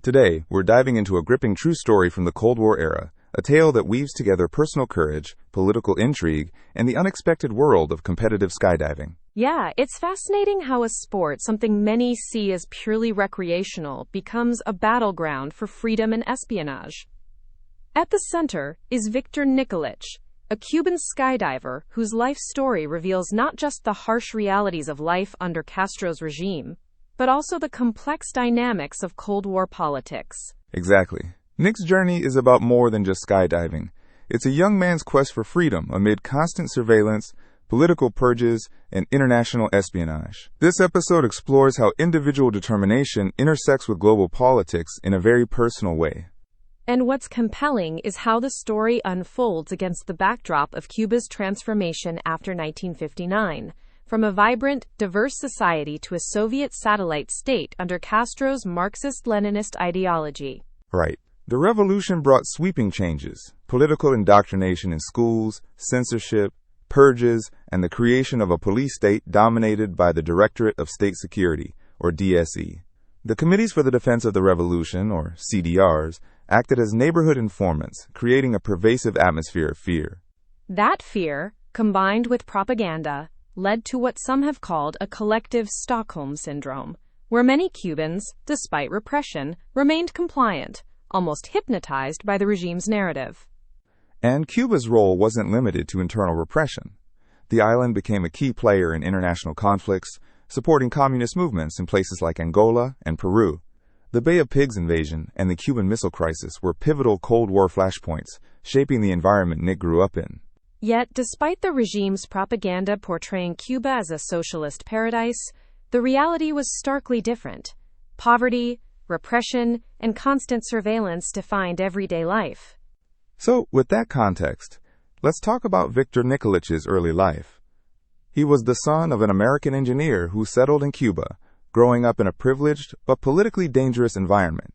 Today, we're diving into a gripping true story from the Cold War era, a tale that weaves together personal courage, political intrigue, and the unexpected world of competitive skydiving. Yeah, it's fascinating how a sport, something many see as purely recreational, becomes a battleground for freedom and espionage. At the center is Viktor Nikolic, a Cuban skydiver whose life story reveals not just the harsh realities of life under Castro's regime, but also the complex dynamics of Cold War politics. Exactly. Nick's journey is about more than just skydiving. It's a young man's quest for freedom amid constant surveillance, political purges, and international espionage. This episode explores how individual determination intersects with global politics in a very personal way. And what's compelling is how the story unfolds against the backdrop of Cuba's transformation after 1959, from a vibrant, diverse society to a Soviet satellite state under Castro's Marxist-Leninist ideology. Right. The revolution brought sweeping changes: political indoctrination in schools, censorship, purges, and the creation of a police state dominated by the Directorate of State Security, or DSE. The Committees for the Defense of the Revolution, or CDRs, acted as neighborhood informants, creating a pervasive atmosphere of fear. That fear, combined with propaganda, led to what some have called a collective Stockholm syndrome, where many Cubans, despite repression, remained compliant, almost hypnotized by the regime's narrative. And Cuba's role wasn't limited to internal repression. The island became a key player in international conflicts, supporting communist movements in places like Angola and Peru. The Bay of Pigs invasion and the Cuban Missile Crisis were pivotal Cold War flashpoints, shaping the environment Nick grew up in. Yet, despite the regime's propaganda portraying Cuba as a socialist paradise, the reality was starkly different. Poverty, repression, and constant surveillance defined everyday life. So, with that context, let's talk about Viktor Nikolic's early life. He was the son of an American engineer who settled in Cuba, growing up in a privileged but politically dangerous environment.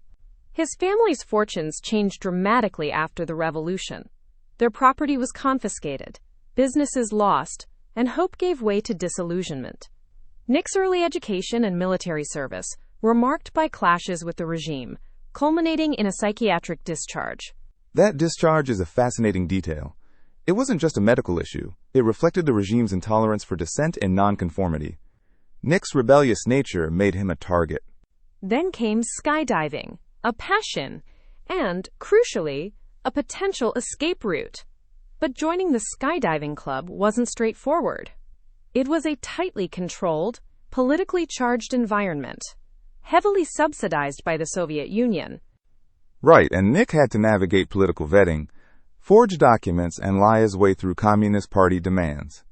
His family's fortunes changed dramatically after the revolution. Their property was confiscated, businesses lost, and hope gave way to disillusionment. Nick's early education and military service were marked by clashes with the regime, culminating in a psychiatric discharge. That discharge is a fascinating detail. It wasn't just a medical issue. It reflected the regime's intolerance for dissent and nonconformity. Nick's rebellious nature made him a target. Then came skydiving, a passion, and, crucially, a potential escape route. But joining the skydiving club wasn't straightforward. It was a tightly controlled, politically charged environment, heavily subsidized by the Soviet Union. Right, and Nick had to navigate political vetting, forge documents, and lie his way through Communist Party demands.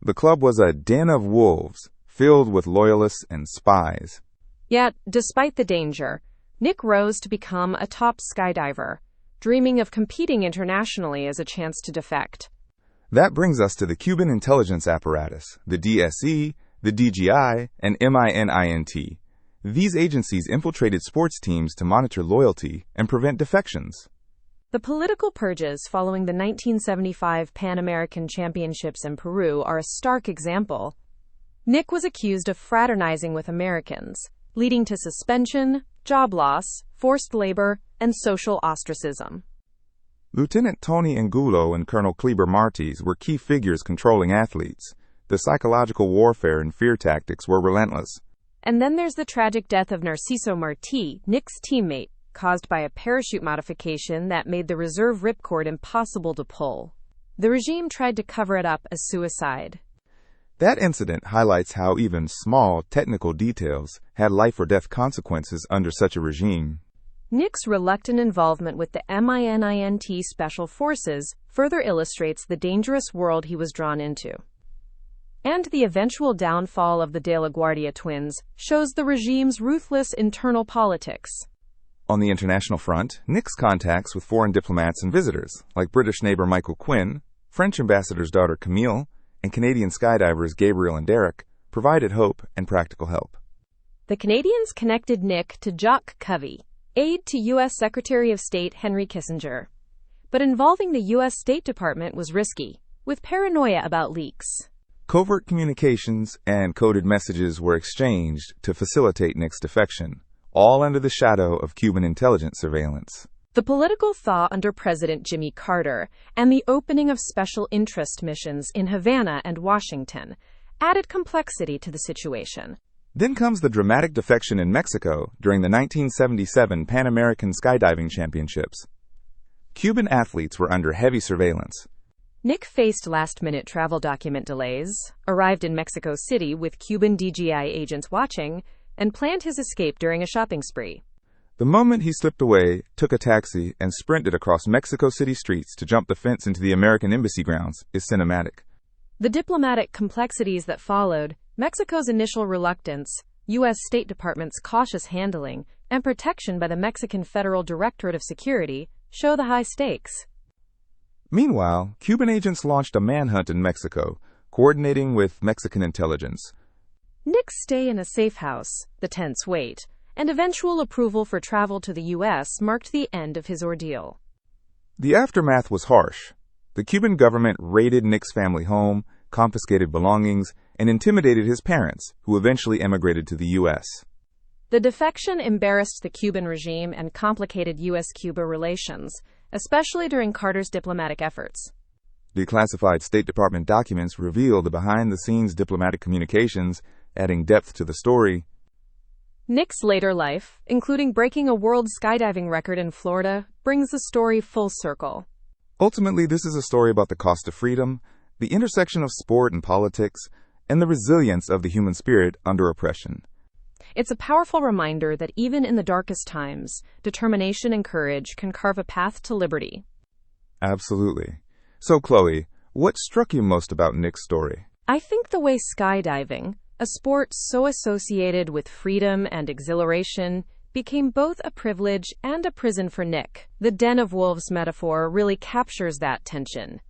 The club was a den of wolves, filled with loyalists and spies. Yet, despite the danger, Nick rose to become a top skydiver, dreaming of competing internationally as a chance to defect. That brings us to the Cuban intelligence apparatus, the DSE, the DGI, and MININT. These agencies infiltrated sports teams to monitor loyalty and prevent defections. The political purges following the 1975 Pan American Championships in Peru are a stark example. Nick was accused of fraternizing with Americans, leading to suspension, job loss, forced labor, and social ostracism. Lieutenant Tony Angulo and Colonel Kleber Martins were key figures controlling athletes. The psychological warfare and fear tactics were relentless. And then there's the tragic death of Narciso Martí, Nick's teammate, caused by a parachute modification that made the reserve ripcord impossible to pull. The regime tried to cover it up as suicide. That incident highlights how even small technical details had life-or-death consequences under such a regime. Nick's reluctant involvement with the MININT Special Forces further illustrates the dangerous world he was drawn into. And the eventual downfall of the De La Guardia twins shows the regime's ruthless internal politics. On the international front, Nick's contacts with foreign diplomats and visitors, like British neighbor Michael Quinn, French ambassador's daughter Camille, and Canadian skydivers Gabriel and Derek, provided hope and practical help. The Canadians connected Nick to Jacques Covey, aide to U.S. Secretary of State Henry Kissinger. But involving the U.S. State Department was risky, with paranoia about leaks. Covert communications and coded messages were exchanged to facilitate Nick's defection, all under the shadow of Cuban intelligence surveillance. The political thaw under President Jimmy Carter and the opening of special interest missions in Havana and Washington added complexity to the situation. Then comes the dramatic defection in Mexico during the 1977 Pan American Skydiving Championships. Cuban athletes were under heavy surveillance. Nick faced last-minute travel document delays, arrived in Mexico City with Cuban DGI agents watching, and planned his escape during a shopping spree. The moment he slipped away, took a taxi, and sprinted across Mexico City streets to jump the fence into the American embassy grounds is cinematic. The diplomatic complexities that followed, Mexico's initial reluctance, U.S. State Department's cautious handling, and protection by the Mexican Federal Directorate of Security show the high stakes. Meanwhile, Cuban agents launched a manhunt in Mexico, coordinating with Mexican intelligence. Nick's stay in a safe house, the tense wait, and eventual approval for travel to the U.S. marked the end of his ordeal. The aftermath was harsh. The Cuban government raided Nick's family home, confiscated belongings, and intimidated his parents, who eventually emigrated to the U.S. The defection embarrassed the Cuban regime and complicated U.S.-Cuba relations, especially during Carter's diplomatic efforts. Declassified State Department documents reveal the behind-the-scenes diplomatic communications, adding depth to the story. Nick's later life, including breaking a world skydiving record in Florida, brings the story full circle. Ultimately, this is a story about the cost of freedom, the intersection of sport and politics, and the resilience of the human spirit under oppression. It's a powerful reminder that even in the darkest times, determination and courage can carve a path to liberty. Absolutely. So, Chloe, what struck you most about Nick's story? I think the way skydiving, a sport so associated with freedom and exhilaration, became both a privilege and a prison for Nick. The den of wolves metaphor really captures that tension.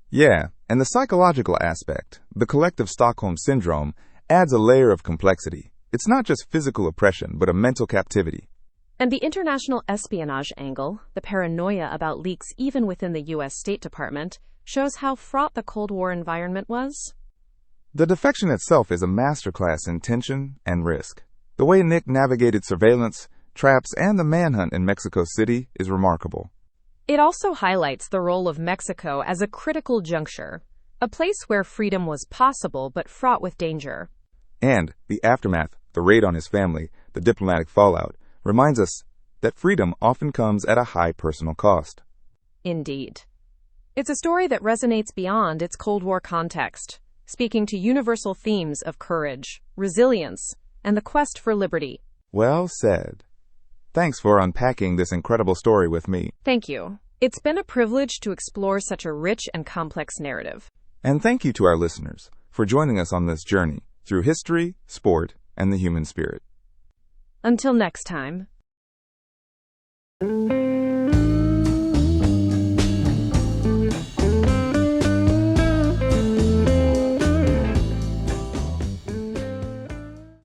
Yeah, and the psychological aspect, the collective Stockholm syndrome, adds a layer of complexity. It's not just physical oppression, but a mental captivity. And the international espionage angle, the paranoia about leaks even within the U.S. State Department, shows how fraught the Cold War environment was. The defection itself is a masterclass in tension and risk. The way Nick navigated surveillance, traps, and the manhunt in Mexico City is remarkable. It also highlights the role of Mexico as a critical juncture, a place where freedom was possible but fraught with danger. And the aftermath, the raid on his family, the diplomatic fallout, reminds us that freedom often comes at a high personal cost. Indeed. It's a story that resonates beyond its Cold War context, speaking to universal themes of courage, resilience, and the quest for liberty. Well said. Thanks for unpacking this incredible story with me. Thank you. It's been a privilege to explore such a rich and complex narrative. And thank you to our listeners for joining us on this journey through history, sport, and the human spirit. Until next time.